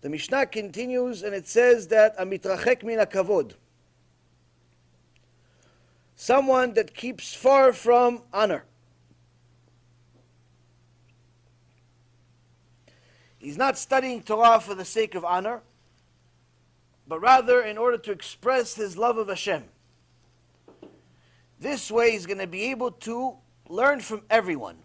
The Mishnah continues and it says that Amitrachek min hakavod, someone that keeps far from honor. He's not studying Torah for the sake of honor, but rather in order to express his love of Hashem. This way he's going to be able to learn from everyone,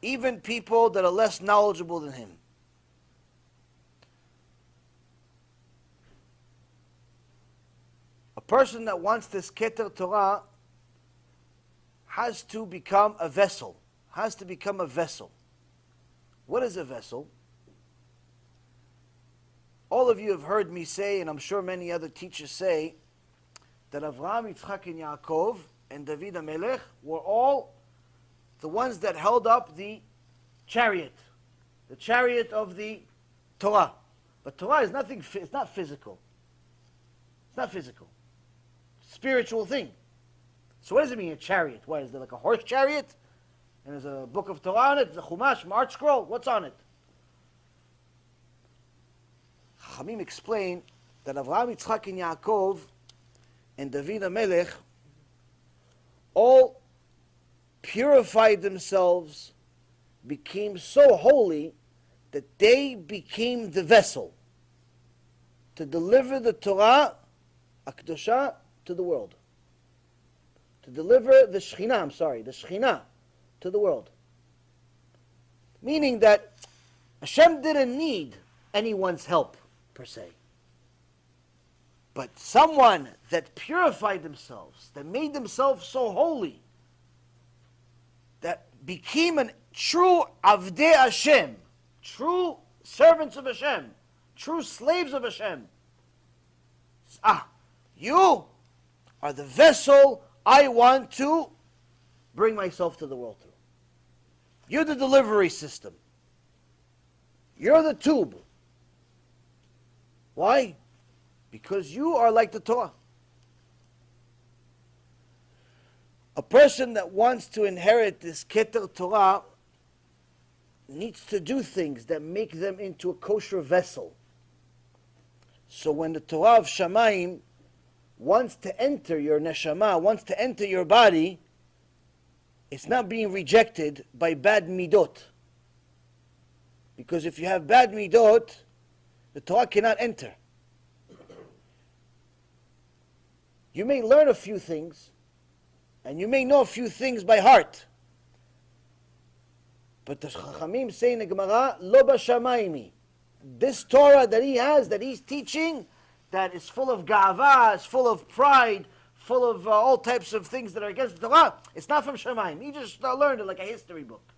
even people that are less knowledgeable than him. A person that wants this Keter Torah has to become a vessel, has to become a vessel. What is a vessel? All of you have heard me say, and I'm sure many other teachers say, that Avraham, Yitzchak, and Yaakov, and David HaMelech were all the ones that held up the chariot of the Torah. But Torah is nothing, it's not physical. It's not physical. It's a spiritual thing. So what does it mean, a chariot? What, is there like a horse chariot? And there's a book of Torah on it, the Chumash, Art Scroll, what's on it? Chachamim explain that Avraham, Yitzchak, and Yaakov, and David HaMelech all purified themselves, became so holy that they became the vessel to deliver the Torah, Akdosha, to the world. To deliver the Shekhinah to the world. Meaning that Hashem didn't need anyone's help, per se. But someone that purified themselves, that made themselves so holy, that became a true Avdei Hashem, true servants of Hashem, true slaves of Hashem. You are the vessel I want to bring myself to the world through. You're the delivery system. You're the tube. Why? Because you are like the Torah. A person that wants to inherit this Keter Torah needs to do things that make them into a kosher vessel. So when the Torah of Shamayim wants to enter your neshama, wants to enter your body, it's not being rejected by bad midot. Because if you have bad midot, the Torah cannot enter. You may learn a few things, and you may know a few things by heart. But the Chachamim say in the Gemara, Lo b'shamayimi. This Torah that he has, that he's teaching, that is full of ga'ava, is full of pride, full of all types of things that are against the Torah, it's not from Shamayim. He just learned it like a history book.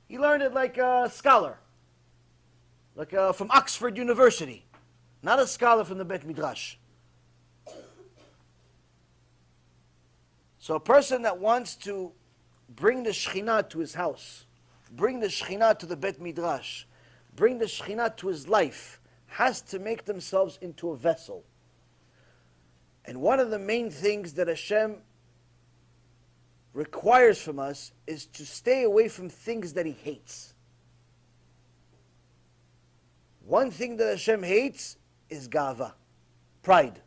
He learned it like a scholar, like from Oxford University, not a scholar from the Bet Midrash. So a person that wants to bring the Shekhinah to his house, bring the Shekhinah to the Bet Midrash, bring the Shekhinah to his life, has to make themselves into a vessel. And one of the main things that Hashem requires from us is to stay away from things that he hates. One thing that Hashem hates is gava, pride.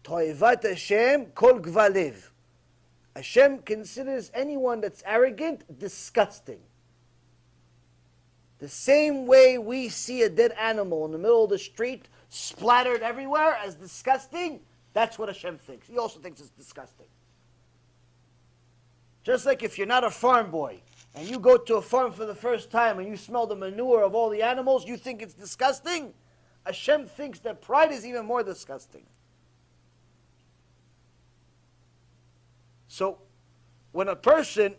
To'evat Hashem kol gvalev. Hashem considers anyone that's arrogant disgusting. The same way we see a dead animal in the middle of the street splattered everywhere as disgusting, that's what Hashem thinks. He also thinks it's disgusting. Just like if you're not a farm boy and you go to a farm for the first time and you smell the manure of all the animals, you think it's disgusting. Hashem thinks that pride is even more disgusting. So, when a person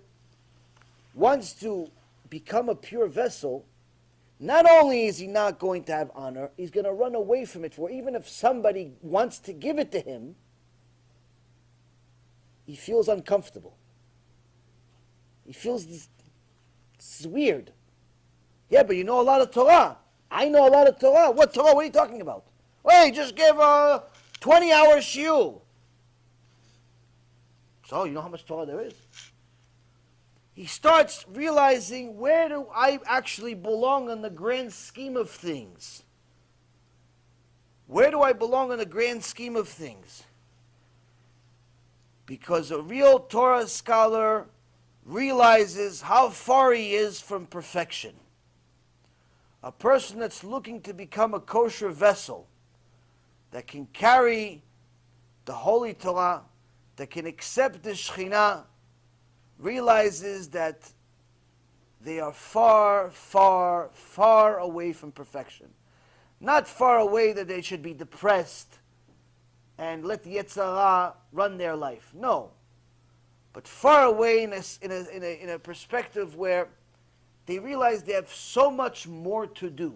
wants to become a pure vessel, not only is he not going to have honor, he's going to run away from it. For even if somebody wants to give it to him, he feels uncomfortable. He feels this is weird. Yeah, but you know a lot of Torah. I know a lot of Torah. What Torah? What are you talking about? Wait, just give a 20-hour shiur. So, you know how much Torah there is? he starts realizing, where do I actually belong in the grand scheme of things? Where do I belong in the grand scheme of things? Because a real Torah scholar realizes how far he is from perfection. A person that's looking to become a kosher vessel, that can carry the Holy Torah, that can accept the Shekhinah, realizes that they are far, far, far away from perfection. Not far away that they should be depressed and let the Yetzer Hara run their life. No. But far away in a perspective where they realize they have so much more to do.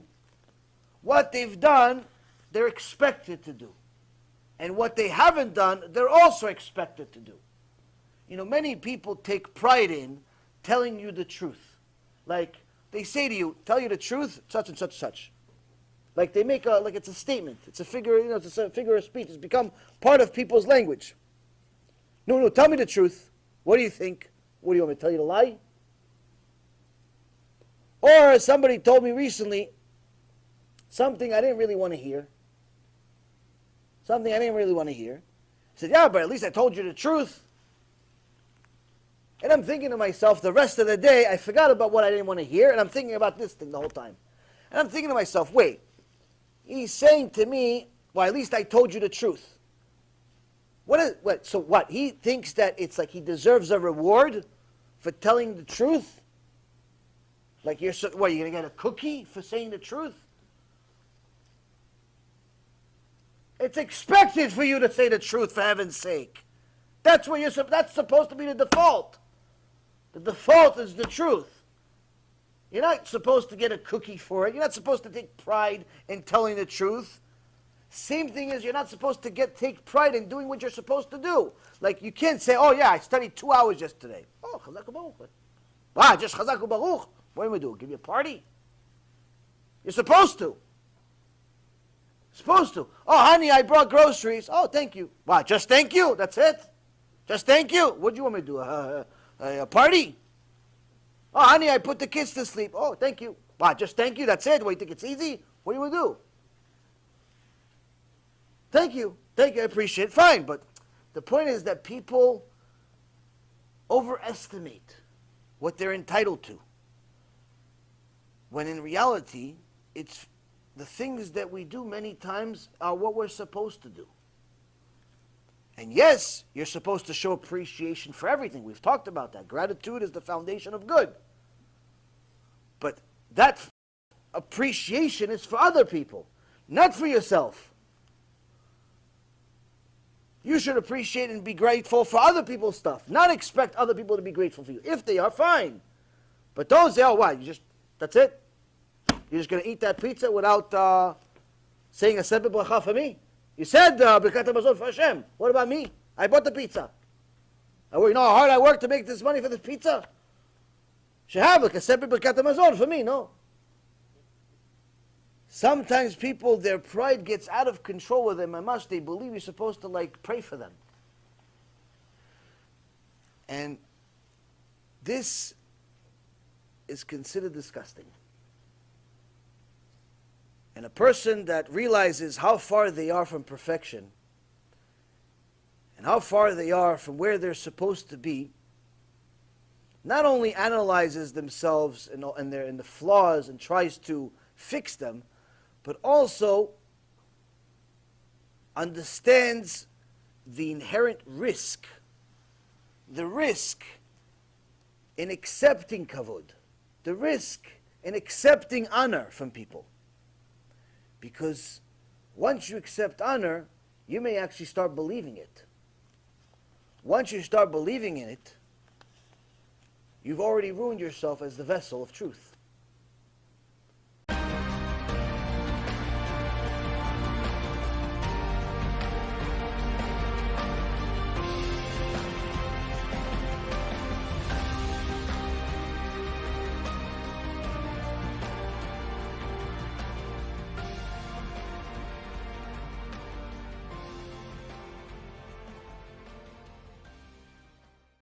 What they've done, they're expected to do. And what they haven't done, they're also expected to do. You know, many people take pride in telling you the truth. Like, they say to you, tell you the truth, such and such, such. Like they make like it's a statement. It's a figure, it's a figure of speech. It's become part of people's language. No, tell me the truth. What do you think? What do you want me to tell you to lie? Or somebody told me recently something I didn't really want to hear. He said, yeah, but at least I told you the truth. And I'm thinking to myself, the rest of the day, I forgot about what I didn't want to hear, and I'm thinking about this thing the whole time. And I'm thinking to myself, wait, he's saying to me, well, at least I told you the truth. So what? He thinks that it's like he deserves a reward for telling the truth? Like you're going to get a cookie for saying the truth? It's expected for you to say the truth, for heaven's sake. That's supposed to be the default. The default is the truth. You're not supposed to get a cookie for it. You're not supposed to take pride in telling the truth. Same thing as you're not supposed to take pride in doing what you're supposed to do. Like you can't say, oh yeah, I studied 2 hours yesterday. Oh, chazak u'baruch. Ah, just chazak u'baruch. What am I doing? Give you a party? You're supposed to. Supposed to. Oh, honey, I brought groceries. Oh, thank you. Why? Just thank you? That's it? Just thank you? What do you want me to do? A party? Oh, honey, I put the kids to sleep. Oh, thank you. Why? Just thank you? That's it? What, you think it's easy? What do you want to do? Thank you. Thank you. I appreciate it. Fine. But the point is that people overestimate what they're entitled to. When in reality, it's the things that we do many times are what we're supposed to do. And yes, you're supposed to show appreciation for everything. We've talked about that. Gratitude is the foundation of good. But that appreciation is for other people, not for yourself. You should appreciate and be grateful for other people's stuff, not expect other people to be grateful for you. If they are, fine. But don't say, oh, why? That's it? You're just going to eat that pizza without saying a separate bracha for me? You said Birkat HaMazon for Hashem. What about me? I bought the pizza. You know how hard I worked to make this money for this pizza? Should have like a separate Birkat HaMazon for me, no? Sometimes people, their pride gets out of control with them. They believe you're supposed to like pray for them. And this is considered disgusting. And a person that realizes how far they are from perfection and how far they are from where they're supposed to be, not only analyzes themselves and the flaws and tries to fix them, but also understands the inherent risk, the risk in accepting kavod, the risk in accepting honor from people. Because once you accept honor, you may actually start believing it. Once you start believing in it, you've already ruined yourself as the vessel of truth.